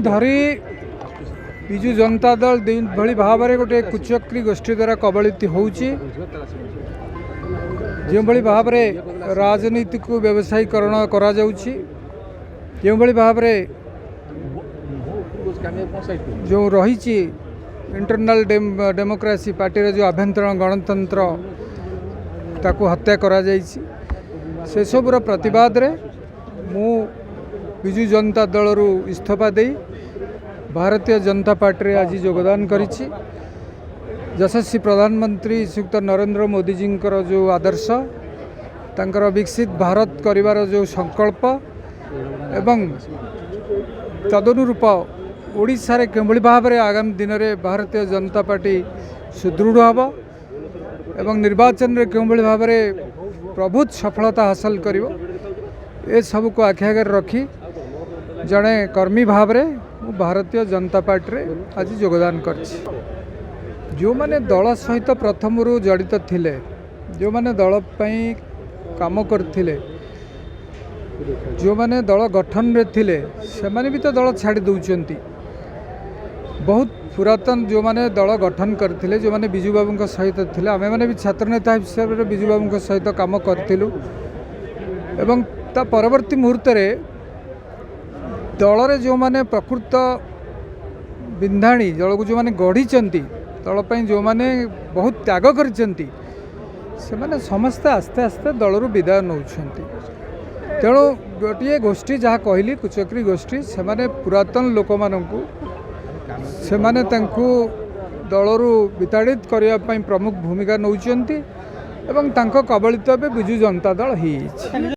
धरी विजु जनता दल भली भाव में गोटे कुचक्री गोष्ठी द्वारा कबलित होउची जो भली भाव में राजनीति को व्यवसायीकरण करा जाउची जो भली भाव में जो रही इंटरनल डेमोक्रेसी पार्टी जो आभ्यंतरण गणतंत्र ताकू हत्या करा जाइछि से सबुर प्रतिवाद रे मु विजु जनता दल रु इस्तीफा दे भारतीय जनता पार्टी रे आज योगदान करिछि। यशस्वी प्रधानमंत्री श्रीयुक्त नरेंद्र मोदी जी जो आदर्श तांकर विकसित भारत करिवार जो संकल्प एवं तदनुरूप ओडिशा रे केभली भाव में आगामी दिन में भारतीय जनता पार्टी सुदृढ़ हम एवं निर्वाचन रे केभली भाव में प्रभुत सफलता हासिल करिवो ए सब को आखि आगे रखी जड़े कर्मी भाव में भारतीय जनता पार्टी रे आज योगदान करछि। जो माने दल सहित प्रथम रु जड़ित थिले जो माने दल पई काम करथिले जो माने दल गठन रे थिले से माने भी तो दल छाड़ी दउचंती। बहुत पुरातन जो माने दल गठन करथिले जो माने बिजू बाबू सहित थिले आमे माने भी छात्र नेता हिसाब रे बिजू बाबू सहित काम करथिलु एवं ता परवर्ती मुहूर्त रे दल रे जो माने प्रकृत बिंधाणी दल को जो माने गढ़ी दल जो माने बहुत त्याग करचंती से माने समस्त आस्ते आस्ते दल रु विदाय नौछंती। तेणु गोटे गोष्ठी जहाँ कहली कुचक्री गोष्ठी से माने पुरातन लोक मानकु से माने तांकु दल रु विताड़ित करने प्रमुख भूमिका नौछंती एवं तांको कबलित बिजु जनता दल ही।